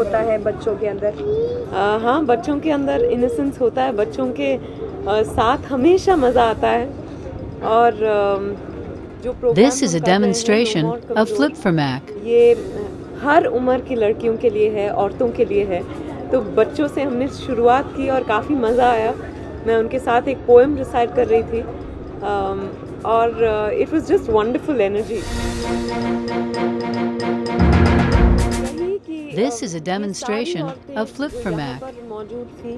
होता है बच्चों के अंदर? हाँ, बच्चों के अंदर इनोसेंस होता है, बच्चों के साथ हमेशा मज़ा आता है। और जो प्रोग्राम This is हम a कर रहे हैं, demonstration नो मोर of कमज़ोर, Flip for Mac. ये हर उम्र की लड़कियों के लिए है, औरतों के लिए है। तो बच्चों से हमने शुरुआत की और काफ़ी मज़ा आया। मैं उनके साथ एक पोएम रिसाइट कर रही थी और it was just wonderful energy. This is a demonstration of Flip for Mac. पर मौजूद थी,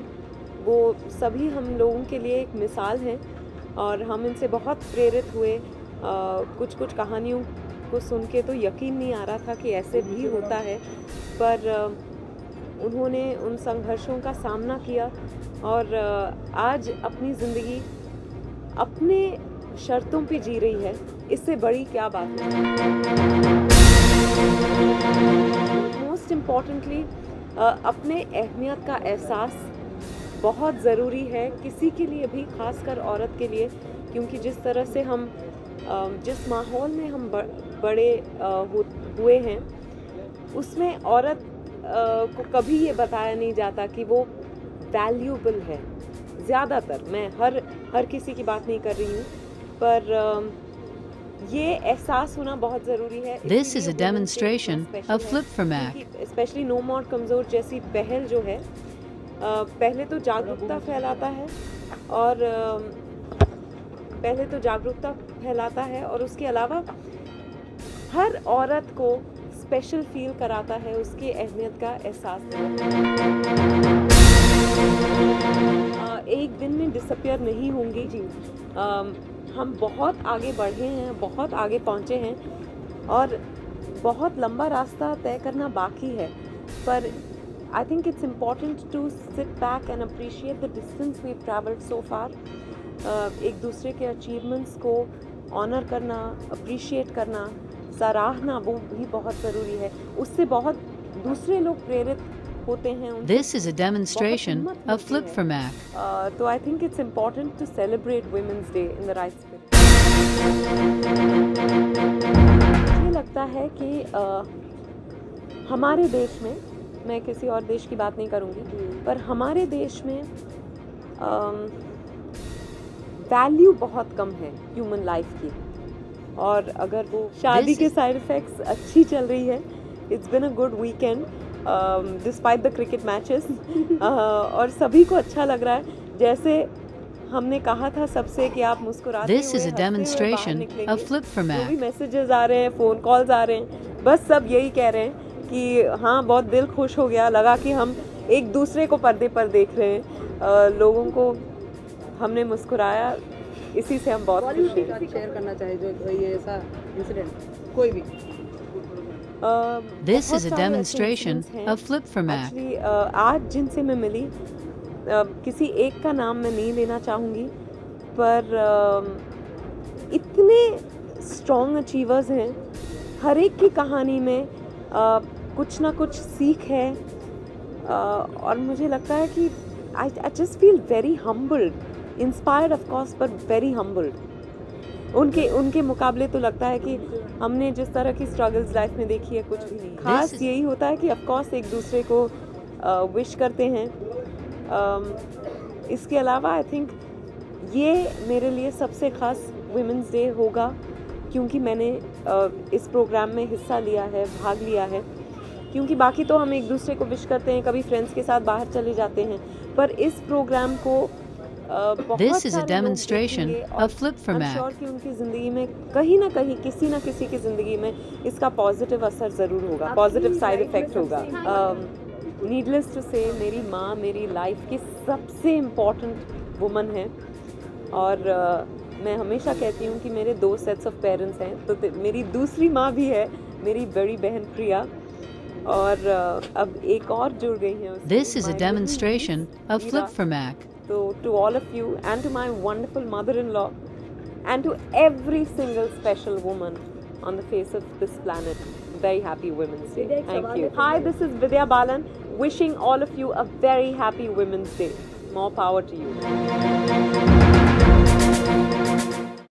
वो सभी हम लोगों के लिए एक मिसाल हैं और हम इनसे बहुत प्रेरित हुए। कुछ कुछ कहानियों को सुन के तो यकीन नहीं आ रहा था कि ऐसे भी होता है, पर उन्होंने उन संघर्षों का सामना किया और आज अपनी ज़िंदगी अपने शर्तों पे जी रही है। इससे बड़ी क्या बात है। मोस्ट इम्पॉर्टेंटली अपने अहमियत का एहसास बहुत ज़रूरी है किसी के लिए भी, खासकर औरत के लिए, क्योंकि जिस तरह से हम जिस माहौल में हम बड़े हुए हैं उसमें औरत को कभी ये बताया नहीं जाता कि वो वैल्यूएबल है। ज़्यादातर, मैं हर किसी की बात नहीं कर रही हूँ, पर ये एहसास होना बहुत ज़रूरी है। This is a demonstration of Flip for Mac. Specially no more कमज़ोर जैसी पहल जो है, पहले तो जागरूकता फैलाता है और उसके अलावा हर औरत को स्पेशल फील कराता है, उसकी अहमियत का एहसास एक दिन में डिसअपियर नहीं होंगी जी। हम बहुत आगे बढ़े हैं, बहुत आगे पहुँचे हैं और बहुत लंबा रास्ता तय करना बाकी है, पर I think it's important to sit back and appreciate the distance we've traveled so far. एक दूसरे के अचीवमेंट्स को ऑनर करना, अप्रिशिएट करना, सराहना, वो भी बहुत ज़रूरी है। उससे बहुत दूसरे लोग प्रेरित होते हैं। This is a demonstration of Flip for Mac. तो I think it's important to celebrate Women's Day in the right spirit. मुझे लगता है कि हमारे देश में, मैं किसी और देश की बात नहीं करूँगी, पर हमारे देश में वैल्यू बहुत कम है ह्यूमन लाइफ की। और अगर वो शादी के साइड इफ़ेक्ट्स अच्छी चल रही है, it's been a good weekend despite the cricket matches, और सभी को अच्छा लग रहा है। जैसे हमने कहा था सबसे कि आप मुस्कुराते This is a demonstration of Flip for जो भी Mac. मैसेजेस आ रहे हैं, फ़ोन कॉल्स आ रहे हैं, बस सब यही कह रहे हैं कि हाँ, बहुत दिल खुश हो गया, लगा कि हम एक दूसरे को पर्दे पर देख रहे हैं। लोगों को हमने मुस्कुराया, इसी से हम बहुत खुश हैं। शेयर करना चाहे जो ये ऐसा इंसिडेंट कोई भी? This is a demonstration of Flip for Mac. Actually आज जिनसे मैं मिली, किसी एक का नाम मैं नहीं लेना चाहूँगी, पर इतने स्ट्रॉन्ग अचीवर्स हैं। हर एक की कहानी में कुछ ना कुछ सीख है, और मुझे लगता है कि I just feel very humbled, inspired of course, पर वेरी हम्बल्ड। उनके मुकाबले तो लगता है कि हमने जिस तरह की स्ट्रगल्स लाइफ में देखी है, कुछ भी नहीं। खास यही होता है कि ऑफ कोर्स एक दूसरे को विश करते हैं। इसके अलावा आई थिंक ये मेरे लिए सबसे ख़ास वुमेंस डे होगा, क्योंकि मैंने इस प्रोग्राम में हिस्सा लिया है, भाग लिया है। क्योंकि बाकी तो हम एक दूसरे को विश करते हैं, कभी फ्रेंड्स के साथ बाहर चले जाते हैं, पर इस प्रोग्राम को This is a demonstration of Flip for Mac. Sure कि उनकी ज़िंदगी में कहीं ना कहीं, किसी ना किसी की ज़िंदगी में इसका पॉजिटिव असर ज़रूर होगा, पॉजिटिव साइड इफ़ेक्ट होगा। नीडलेस टू से, मेरी माँ मेरी लाइफ की सबसे इम्पॉर्टेंट वुमन है, और मैं हमेशा कहती हूँ कि मेरे 2 सेट्स ऑफ पेरेंट्स हैं। तो मेरी दूसरी माँ भी है, मेरी बड़ी बहन प्रिया, और अब एक और जुड़ गई हैं उसमें। This is a demonstration of Flip for Mac. So to all of you, and to my wonderful mother-in-law, and to every single special woman on the face of this planet, very happy Women's Day. Thank you. Hi, this is Vidya Balan, wishing all of you a very happy Women's Day. More power to you.